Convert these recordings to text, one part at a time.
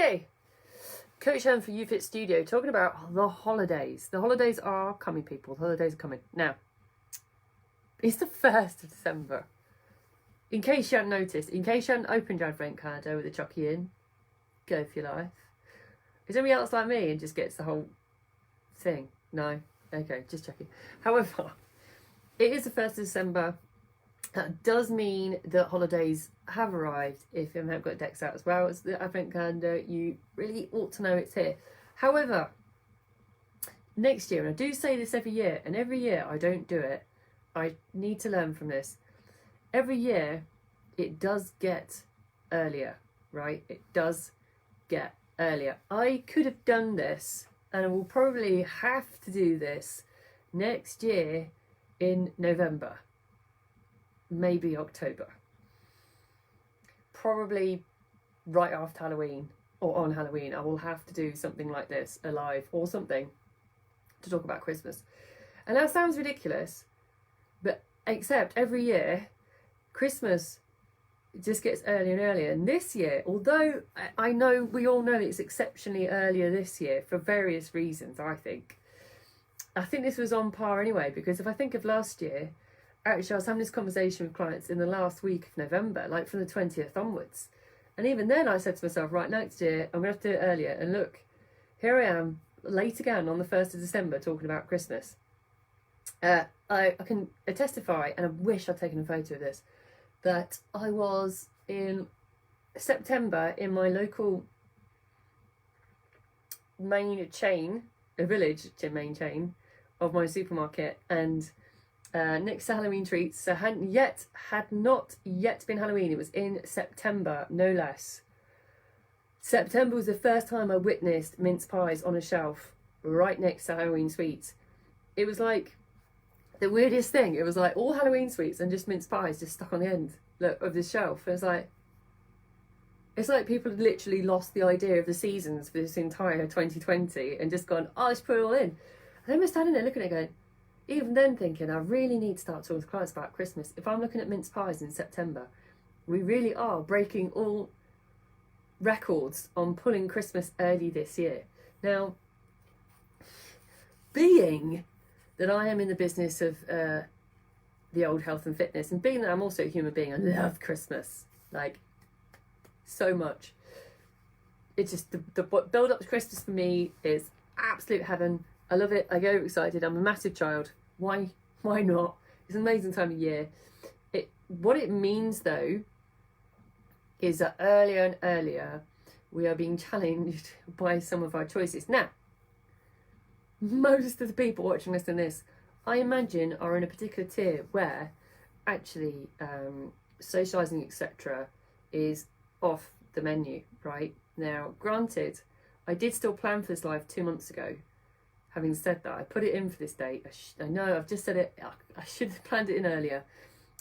Okay, Coach Helen for YouFit Studio, talking about the holidays. The holidays are coming, people. The holidays are coming. Now, it's the 1st of December. In case you hadn't noticed, in case you hadn't opened your advent calendar with the chucky in, go for your life. Is anybody else like me and just gets the whole thing? No? Okay, just checking. However, it is the 1st of December. That does mean that holidays have arrived. If you haven't got decks out as well as the advent calendar, you really ought to know it's here. However, next year, and I do say this every year, and every year I don't do it, I need to learn from this. Every year it does get earlier, right? It does get earlier. I could have done this, and I will probably have to do this next year in November. Maybe October. Probably right after Halloween or on Halloween. I will have to do something like this, a live or something, to talk about Christmas. And that sounds ridiculous, but except every year, Christmas just gets earlier and earlier. And this year, although I know, we all know it's exceptionally earlier this year for various reasons, I think this was on par anyway, because if I think of last year, actually, I was having this conversation with clients in the last week of November, like from the 20th onwards. And even then I said to myself, right, next year, I'm going to have to do it earlier. And look, here I am, late again on the 1st of December, talking about Christmas. I can testify, and I wish I'd taken a photo of this, that I was in September in my local main chain, a village main chain of my supermarket, and next to Halloween treats, so had not yet been Halloween. It was in September, no less. September was the first time I witnessed mince pies on a shelf right next to Halloween sweets. It was like the weirdest thing. It was like all Halloween sweets and just mince pies just stuck on the end of this shelf. It's like people had literally lost the idea of the seasons for this entire 2020 and just gone, oh, let's put it all in. And then we're standing there looking at it going, even then thinking, I really need to start talking to clients about Christmas. If I'm looking at mince pies in September, we really are breaking all records on pulling Christmas early this year. Now, being that I am in the business of the old health and fitness, and being that I'm also a human being, I love Christmas, like, so much. It's just, the build up to Christmas for me is absolute heaven. I love it. I get excited. I'm a massive child. Why not? It's an amazing time of year. What it means, though, is that earlier and earlier we are being challenged by some of our choices. Now, most of the people watching this and this, I imagine, are in a particular tier where actually socialising, etc., is off the menu, right? Now, granted, I did still plan for this live 2 months ago. Having said that, I put it in for this date. I know I've just said it, I should have planned it in earlier.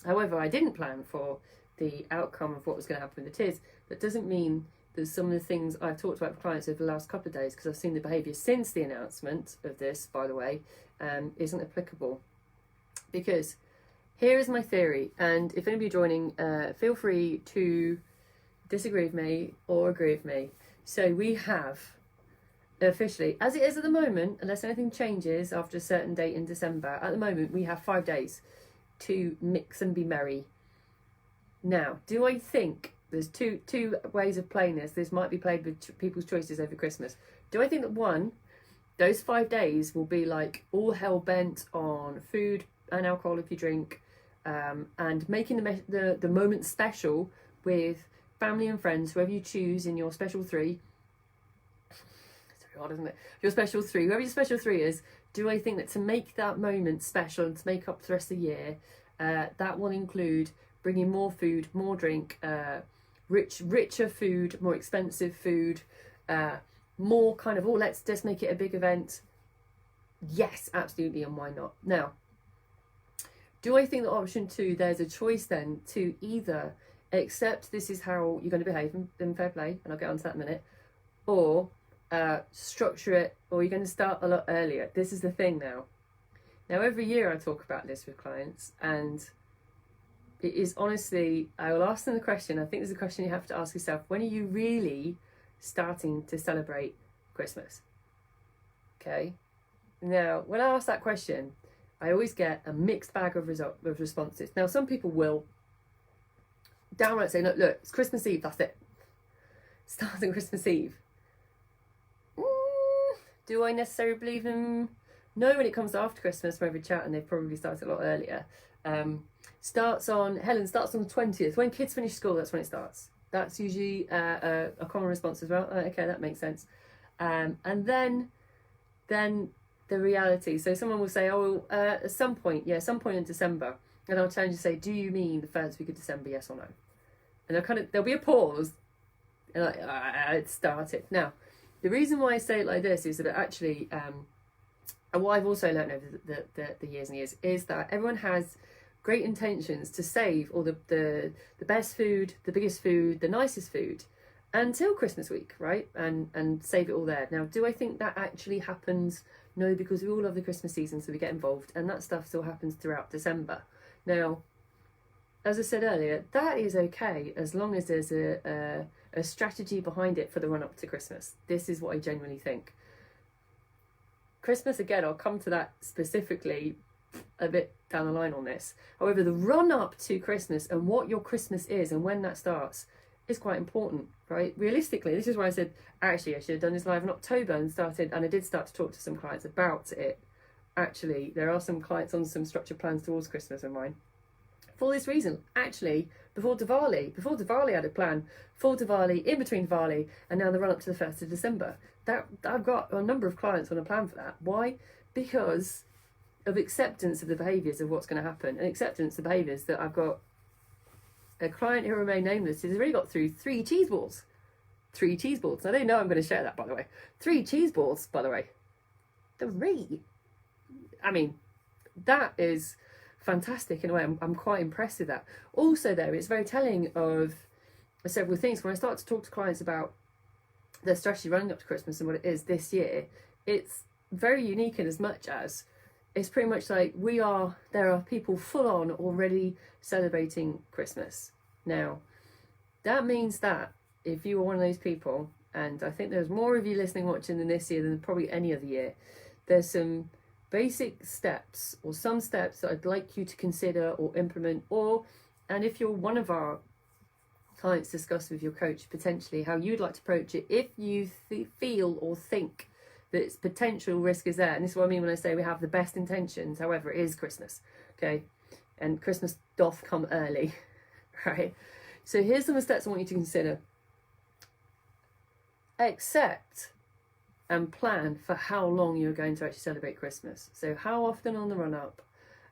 However, I didn't plan for the outcome of what was going to happen with the tiers. That doesn't mean that some of the things I've talked about with clients over the last couple of days, because I've seen the behaviour since the announcement of this, by the way, isn't applicable. Because here is my theory, and if anybody joining, feel free to disagree with me or agree with me. So we have officially, as it is at the moment, unless anything changes after a certain date in December, at the moment we have 5 days to mix and be merry. Now, do I think there's two ways of playing this? This might be played with people's choices over Christmas. Do I think that one, those 5 days will be like all hell bent on food and alcohol if you drink, and making the moment special with family and friends, whoever you choose in your special three. Isn't it? Your special three, whoever your special three is, do I think that to make that moment special and to make up the rest of the year, that will include bringing more food, more drink, richer food, more expensive food, more kind of, let's just make it a big event. Yes, absolutely, and why not? Now, do I think that option 2, there's a choice then to either accept this is how you're going to behave, in fair play, and I'll get on to that in a minute, or structure it, or you're going to start a lot earlier. This is the thing now. Now, every year I talk about this with clients, and it is honestly, I will ask them the question, I think there's a question you have to ask yourself, when are you really starting to celebrate Christmas? Okay. Now, when I ask that question, I always get a mixed bag of responses. Now, some people will downright say, look, it's Christmas Eve, that's it. Starting Christmas Eve. Do I necessarily believe them? No, when it comes to after Christmas, from every chat, and they've probably started a lot earlier. Helen starts on the 20th. When kids finish school, that's when it starts. That's usually a common response as well. Okay, that makes sense. And then the reality. So someone will say, at some point in December. And I'll challenge you to say, do you mean the first week of December, yes or no? And there'll be a pause. And it started. Now, the reason why I say it like this is that actually, and what I've also learned over the years and years, is that everyone has great intentions to save all the best food, the biggest food, the nicest food until Christmas week, right? And save it all there. Now, do I think that actually happens? No, because we all love the Christmas season, so we get involved, and that stuff still happens throughout December. Now, as I said earlier, that is okay as long as there's a strategy behind it for the run up to Christmas. This is what I genuinely think. Christmas, again, I'll come to that specifically a bit down the line on this. However, the run up to Christmas and what your Christmas is and when that starts is quite important, right? Realistically, this is why I said, actually, I should have done this live in October and I did start to talk to some clients about it. Actually, there are some clients on some structured plans towards Christmas of mine. For this reason, actually, before Diwali I had a plan, for Diwali, in between Diwali, and now the run up to the 1st of December. I've got a number of clients on a plan for that. Why? Because of acceptance of the behaviours of what's going to happen, and acceptance of behaviours that I've got a client who remain nameless who's already got through 3 cheese balls. 3 cheese balls. I don't know I'm going to share that, by the way. 3 cheese balls, by the way. 3. I mean, that is fantastic in a way. I'm quite impressed with that. Also, though, it's very telling of several things. When I start to talk to clients about their strategy running up to Christmas and what it is this year, it's very unique in as much as it's pretty much like there are people full on already celebrating Christmas. Now, that means that if you are one of those people, and I think there's more of you listening, watching in this year than probably any other year, there's some basic steps or some steps that I'd like you to consider or implement, and if you're one of our clients, discuss with your coach potentially how you'd like to approach it if you feel or think that its potential risk is there. And this is what I mean when I say we have the best intentions. However, it is Christmas, okay? And Christmas doth come early, right? So here's some of the steps I want you to consider. Accept and plan for how long you're going to actually celebrate Christmas. So how often on the run up,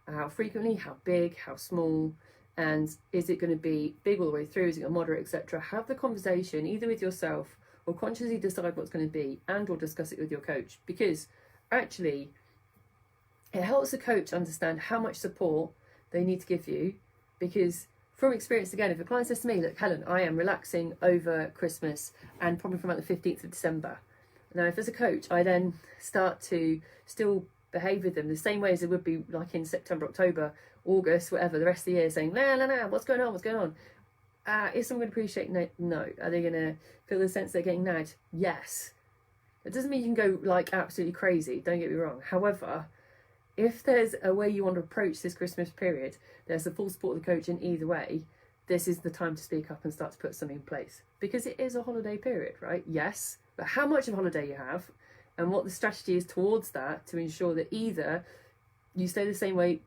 how frequently, how big, how small, and is it going to be big all the way through, is it a moderate, etc. Have the conversation either with yourself or consciously decide what's going to be, and or discuss it with your coach, because actually it helps the coach understand how much support they need to give you. Because from experience, again, if a client says to me, look, Helen, I am relaxing over Christmas and probably from about the 15th of December. Now, if as a coach, I then start to still behave with them the same way as it would be like in September, October, August, whatever, the rest of the year, saying, no, what's going on? Is someone going to appreciate no? Are they going to feel the sense they're getting nagged? Yes. It doesn't mean you can go like absolutely crazy, don't get me wrong. However, if there's a way you want to approach this Christmas period, there's the full support of the coach in either way, this is the time to speak up and start to put something in place. Because it is a holiday period, right? Yes, but how much of a holiday you have and what the strategy is towards that to ensure that either you stay the same weight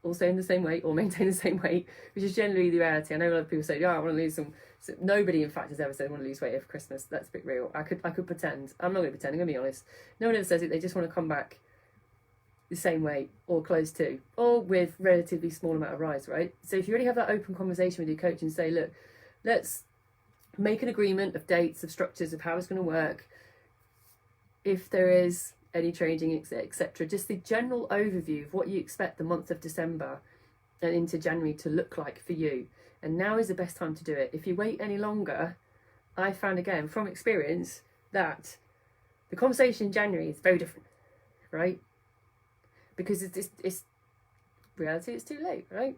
or stay in the same weight or maintain the same weight, which is generally the reality. I know a lot of people say, I want to lose some. So nobody, in fact, has ever said I want to lose weight over Christmas. Let's be real. I could pretend. I'm not going to pretend. I'm going to be honest. No one ever says it. They just want to come back the same weight or close to, or with relatively small amount of rise, right? So if you already have that open conversation with your coach and say, look, let's make an agreement of dates, of structures, of how it's going to work, if there is any changing, etc. Just the general overview of what you expect the month of December and into January to look like for you. And now is the best time to do it. If you wait any longer, I found again from experience that the conversation in January is very different, right? Because it's reality, it's too late, right?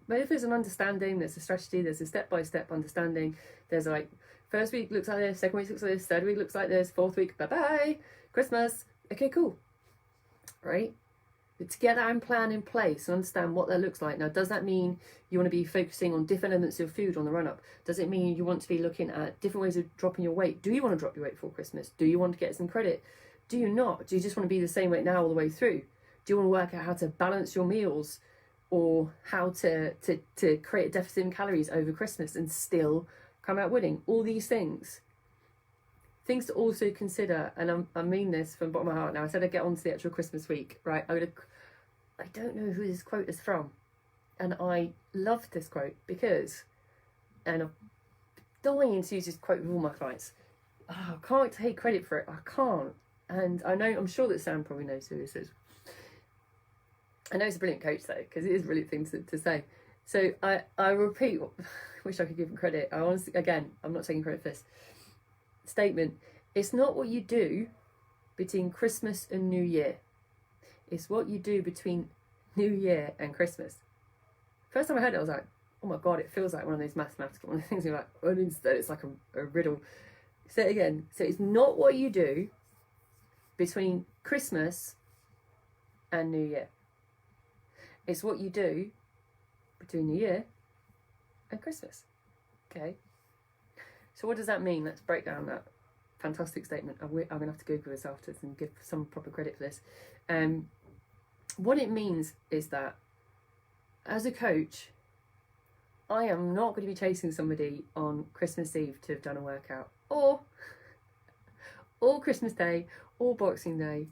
But if there's an understanding, there's a strategy, there's a step-by-step understanding, there's like First week looks like this, second week looks like this, third week looks like this, fourth week, bye-bye, Christmas. Okay, cool. Right? But to get that plan in place and understand what that looks like. Now, does that mean you want to be focusing on different elements of food on the run-up? Does it mean you want to be looking at different ways of dropping your weight? Do you want to drop your weight for Christmas? Do you want to get some credit? Do you not? Do you just want to be the same weight now all the way through? Do you want to work out how to balance your meals, or how to create a deficit in calories over Christmas and still come out winning? All these things to also consider, and I mean this from the bottom of my heart. Now, I said I'd get on to the actual Christmas week, right? I don't know who this quote is from, and I love this quote because, and I'm dying to use this quote with all my clients. Oh, I can't take credit for it. I can't. And I'm sure that Sam probably knows who this is. I know it's a brilliant coach though, because it is a brilliant thing to say. So I repeat, wish I could give him credit. I honestly, again, I'm not taking credit for this statement. It's not what you do between Christmas and New Year. It's what you do between New Year and Christmas. First time I heard it, I was like, oh my God, it feels like one of those mathematical things. You're like, oh, instead it's like a riddle. Say it again. So it's not what you do between Christmas and New Year. It's what you do between New Year and Christmas. Okay. So what does that mean? Let's break down that fantastic statement. I'm going to have to Google this afterwards and give some proper credit for this. What it means is that as a coach, I am not going to be chasing somebody on Christmas Eve to have done a workout, or Christmas Day, or Boxing Day,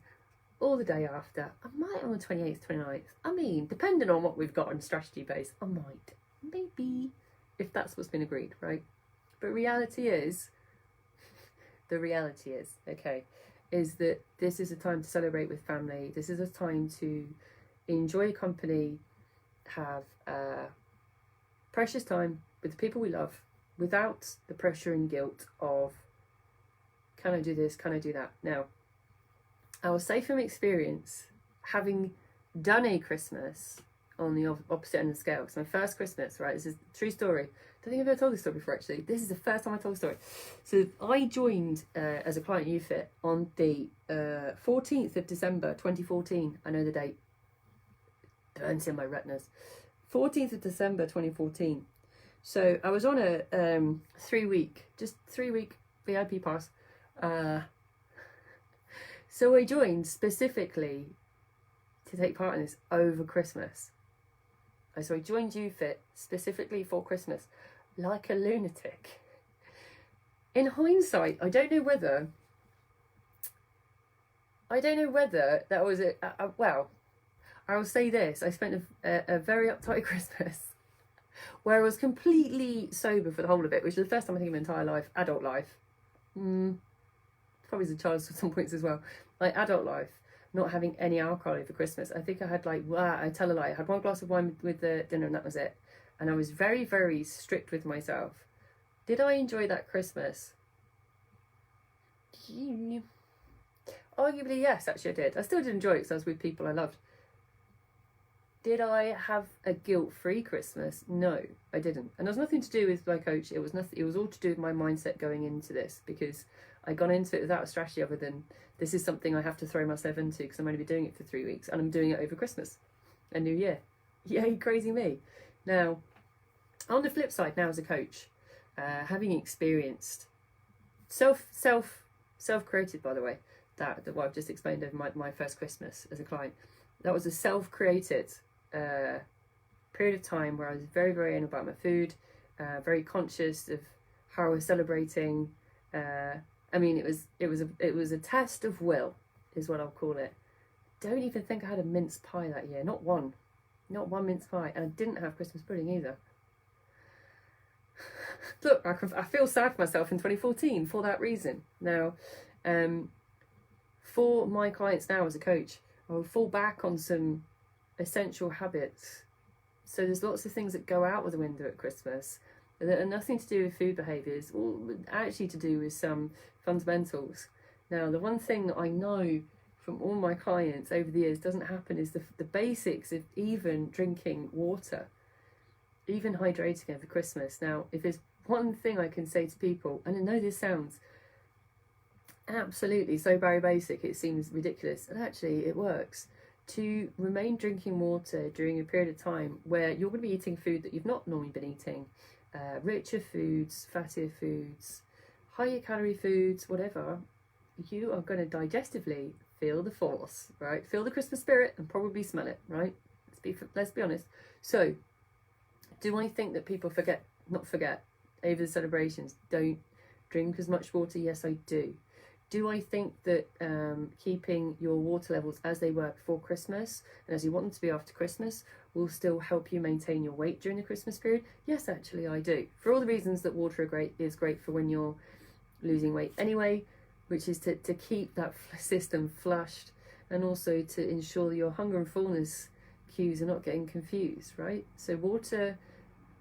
or the day after. I might on the 28th, 29th. I mean, depending on what we've got on strategy base, I might. Maybe. If that's what's been agreed, right? But the reality is, okay, is that this is a time to celebrate with family. This is a time to enjoy company, have precious time with the people we love, without the pressure and guilt of, can I do this, can I do that? Now, I will say from experience, having done a Christmas on the opposite end of the scale, it's my first Christmas, right? This is a true story. I don't think I've ever told this story before, actually. This is the first time I told the story. So I joined as a client at UFIT on the 14th of December 2014. I know the date. Burns in my retinas. 14th of December 2014. So I was on a 3 week VIP pass. So I joined specifically to take part in this over Christmas. So I joined UFIT specifically for Christmas, like a lunatic. In hindsight, I don't know whether that was well, I will say this: I spent a very uptight Christmas, where I was completely sober for the whole of it, which is the first time I think of my entire life, adult life. Probably as a child at some points as well, like adult life, not having any alcohol over Christmas. I think I had I tell a lie, I had one glass of wine with the dinner and that was it. And I was very, very strict with myself. Did I enjoy that Christmas? Arguably, yes, actually I did. I still did enjoy it because I was with people I loved. Did I have a guilt-free Christmas? No, I didn't. And there was nothing to do with my coach. It was all to do with my mindset going into this, because I got into it without a strategy other than, this is something I have to throw myself into because I'm only be doing it for 3 weeks and I'm doing it over Christmas and New Year. Yay, crazy me. Now, on the flip side, now as a coach, having experienced self-created, by the way, that what I've just explained over my first Christmas as a client, that was a self-created period of time where I was very, very in about my food, very conscious of how I was celebrating. I mean, it was a test of will, is what I'll call it. Don't even think I had a mince pie that year. Not one mince pie, and I didn't have Christmas pudding either. Look, I feel sad for myself in 2014 for that reason. Now, for my clients now as a coach, I will fall back on some essential habits. So there's lots of things that go out of the window at Christmas that are nothing to do with food behaviours, or actually to do with some fundamentals. Now, the one thing that I know from all my clients over the years doesn't happen is the basics of even drinking water, even hydrating over Christmas. Now, if there's one thing I can say to people, and I know this sounds absolutely so very basic, it seems ridiculous, and actually it works, to remain drinking water during a period of time where you're going to be eating food that you've not normally been eating, richer foods, fattier foods, higher calorie foods, whatever. You are going to digestively feel the force, right? Feel the Christmas spirit and probably smell it, right? Let's be honest. So, do I think that people not forget, over the celebrations, don't drink as much water? Yes, I do. Do I think that keeping your water levels as they were before Christmas and as you want them to be after Christmas will still help you maintain your weight during the Christmas period? Yes, actually I do. For all the reasons that water is great for when you're losing weight anyway, which is to keep that system flushed, and also to ensure your hunger and fullness cues are not getting confused, right? So water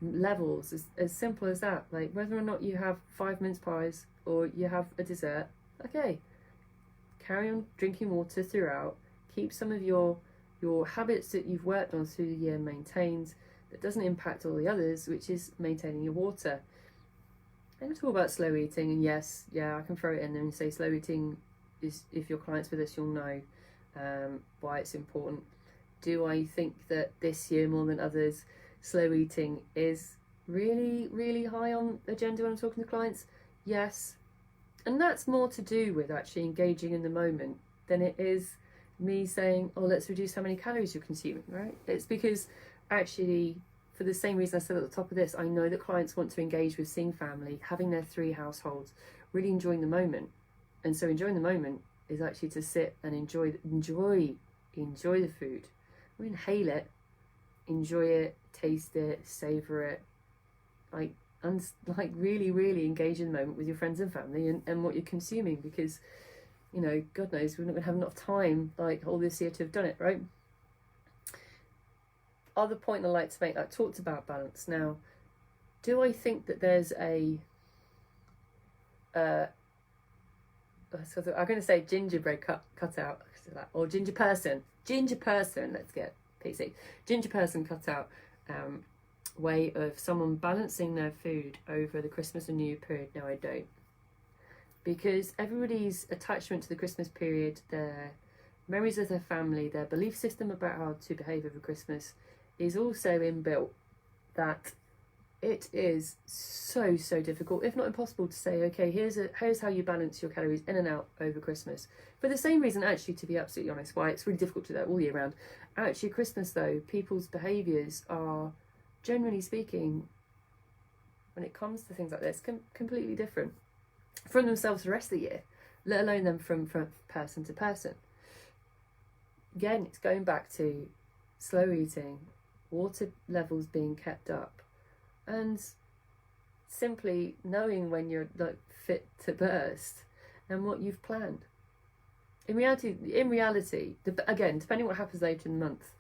levels is as simple as that. Like whether or not you have 5 mince pies or you have a dessert, okay, carry on drinking water throughout. Keep some of your habits that you've worked on through the year maintained. That doesn't impact all the others, which is maintaining your water. And talk about slow eating, and yes, yeah, I can throw it in there and say slow eating is, if your client's with us, you'll know why it's important. Do I think that this year more than others, slow eating is really, really high on the agenda when I'm talking to clients? Yes. And that's more to do with actually engaging in the moment than it is me saying, oh, let's reduce how many calories you're consuming, right? It's because actually, for the same reason I said at the top of this, I know that clients want to engage with seeing family, having their 3 households, really enjoying the moment. And so enjoying the moment is actually to sit and enjoy the food. I mean, inhale it, enjoy it, taste it, savor it, like really, really engage in the moment with your friends and family and what you're consuming, because, you know, God knows we're not going to have enough time like all this year to have done it, right? Other point I like to make, I talked about balance. Now, do I think that there's a I'm going to say gingerbread cutout, or ginger person, let's get PC, ginger person cutout way of someone balancing their food over the Christmas and New Year period? No, I don't. Because everybody's attachment to the Christmas period, their memories of their family, their belief system about how to behave over Christmas is also inbuilt, that it is so difficult, if not impossible, to say, okay, here's how you balance your calories in and out over Christmas. For the same reason, actually, to be absolutely honest, why it's really difficult to do that all year round. Actually, Christmas though, people's behaviours are, generally speaking, when it comes to things like this, completely different from themselves the rest of the year, let alone them from person to person. Again, it's going back to slow eating, water levels being kept up, and simply knowing when you're like fit to burst and what you've planned. In reality, again, depending on what happens later in the month,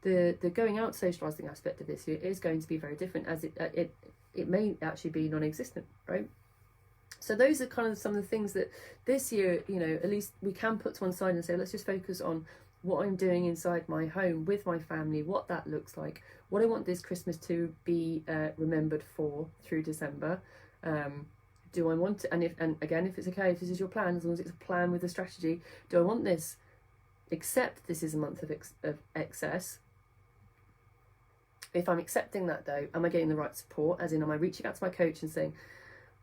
the going out socialising aspect of this year is going to be very different, as it may actually be non-existent, right? So those are kind of some of the things that this year, you know, at least we can put to one side and say, let's just focus on what I'm doing inside my home with my family, what that looks like, what I want this Christmas to be remembered for through December. Do I want to, and again, if it's okay, if this is your plan, as long as it's a plan with a strategy, do I want this, except this is a month of excess? If I'm accepting that though, am I getting the right support? As in, am I reaching out to my coach and saying,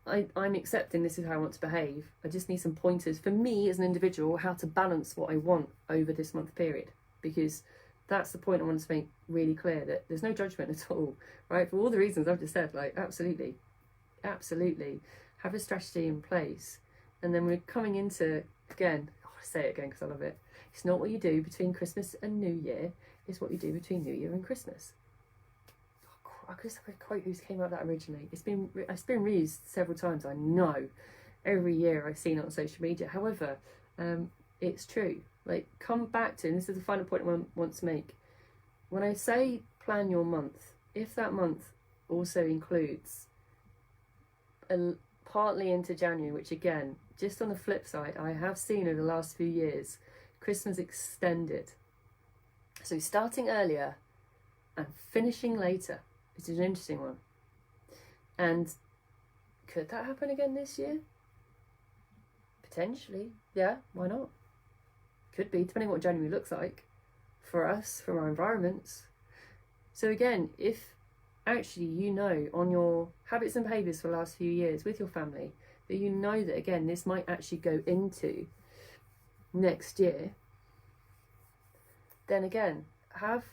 I'm accepting this is how I want to behave. I just need some pointers for me as an individual, how to balance what I want over this month period. Because that's the point I want to make really clear, that there's no judgment at all, right? For all the reasons I've just said, like absolutely have a strategy in place. And then we're coming into, again, I want to say it again because I love it. It's not what you do between Christmas and New Year, it's what you do between New Year and Christmas. I could have a quote who came out of that originally. It's been reused several times, I know. Every year I've seen it on social media. However, it's true. Like, come back to, and this is the final point I want to make. When I say plan your month, if that month also includes partly into January, which again, just on the flip side, I have seen over the last few years, Christmas extended. So starting earlier and finishing later. It's an interesting one. And Could that happen again this year? Potentially. Yeah, why not? Could be, depending on what January looks like for us, from our environments. So again, if actually you know on your habits and behaviours for the last few years with your family, that you know that again, this might actually go into next year, then again, have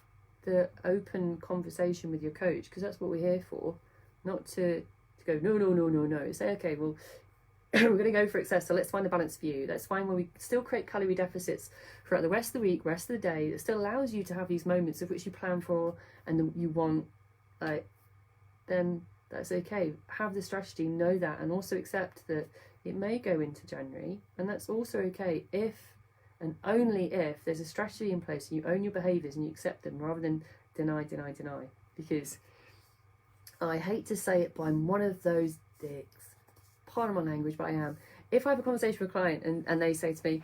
the open conversation with your coach, because that's what we're here for, not to go, no. Say, okay, well, we're going to go for excess, so let's find the balance for you. Let's find where we still create calorie deficits throughout the rest of the week, rest of the day, that still allows you to have these moments of which you plan for and you want, then that's okay. Have the strategy, know that, and also accept that it may go into January, and that's also okay if and only if there's a strategy in place and you own your behaviours and you accept them rather than deny. Because I hate to say it, but I'm one of those dicks. Pardon my language, but I am. If I have a conversation with a client and they say to me,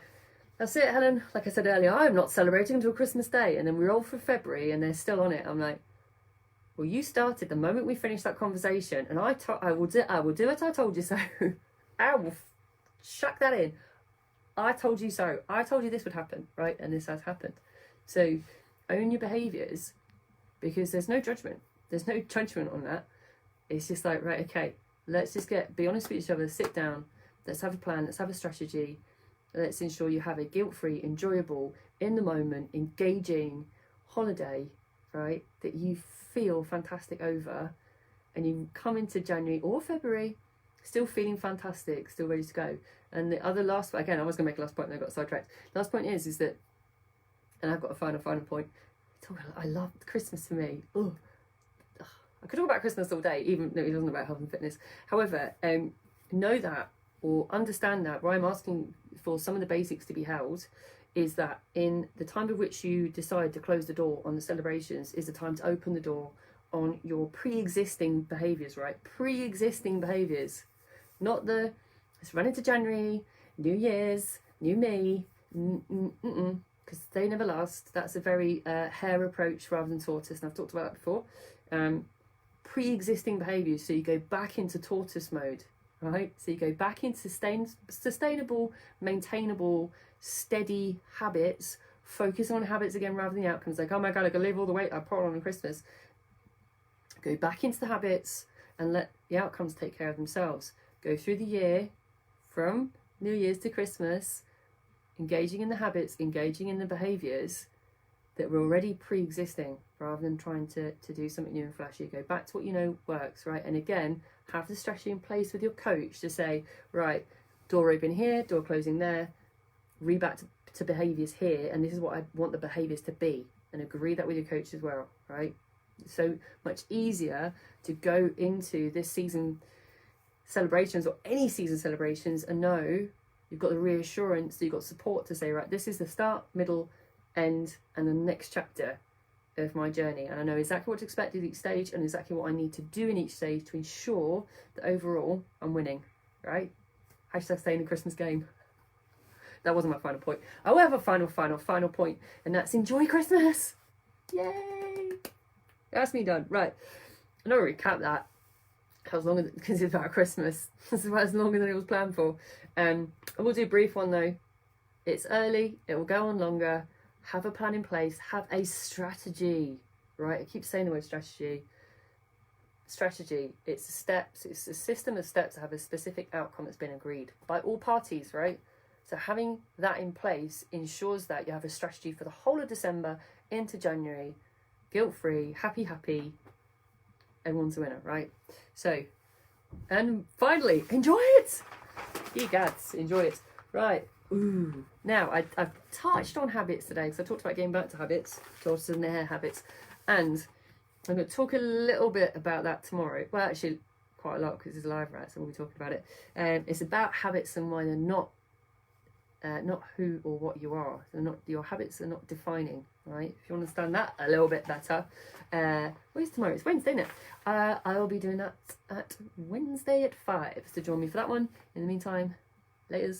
that's it, Helen, like I said earlier, I'm not celebrating until Christmas Day, and then we're all for February and they're still on it, I'm like, well, you started the moment we finished that conversation, and I will do it, I told you so. I will chuck that in. I told you so. I told you this would happen, right? And this has happened. So own your behaviours, because there's no judgment. There's no judgment on that. It's just like, right, okay, let's just be honest with each other, sit down, let's have a plan, let's have a strategy, let's ensure you have a guilt-free, enjoyable, in the moment, engaging holiday, right, that you feel fantastic over, and you come into January or February still feeling fantastic, still ready to go. And the other last, again, I was going to make a last point and I got sidetracked. Last point is that, and I've got a final point, I love Christmas for me. Ugh. I could talk about Christmas all day, even though it wasn't about health and fitness. However, know that, or understand that, where I'm asking for some of the basics to be held, is that in the time of which you decide to close the door on the celebrations is the time to open the door on your pre-existing behaviours, right? Pre-existing behaviours. Not let's run into January, New Year's, new me, because they never last. That's a very hare approach rather than tortoise, and I've talked about that before. Pre-existing behaviours, so you go back into tortoise mode, right? So you go back into sustainable, maintainable, steady habits, focus on habits again rather than the outcomes. Like, oh my god, I can live all the weight I put on Christmas. Go back into the habits and let the outcomes take care of themselves. Go through the year from New Year's to Christmas, engaging in the habits, engaging in the behaviours that were already pre-existing, rather than trying to do something new and flashy. Go back to what you know works, right? And again, have the strategy in place with your coach to say, right, door open here, door closing there, read back to behaviours here, and this is what I want the behaviours to be, and agree that with your coach as well, right? So much easier to go into this season celebrations, or any season celebrations, and know you've got the reassurance that you've got support to say, right, this is the start, middle, end, and the next chapter of my journey, and I know exactly what to expect at each stage and exactly what I need to do in each stage to ensure that overall I'm winning, right? Hashtag stay in the Christmas game. That wasn't my final point. I will have a final point, and that's enjoy Christmas. Yay! That's me done. Right. I'm not going to recap that as long as because it's about Christmas. This is about as longer than it was planned for. I will do a brief one though. It's early. It will go on longer. Have a plan in place. Have a strategy. Right. I keep saying the word strategy. Strategy. It's steps. It's a system of steps to have a specific outcome that's been agreed by all parties. Right. So having that in place ensures that you have a strategy for the whole of December into January. Guilt-free, happy, everyone's a winner, right? So, and finally, enjoy it! You gads, enjoy it. Right, ooh. Now, I've touched on habits today, because I talked about getting back to habits, tortoises and their habits, and I'm going to talk a little bit about that tomorrow. Well, actually, quite a lot, because it's live, right, so we'll be talking about it. It's about habits and why they're not who or what you are. They're not, your habits are not defining, right? If you understand that a little bit better. Where's tomorrow? It's Wednesday, isn't it? I will be doing that at Wednesday at 5. So join me for that one. In the meantime, laters.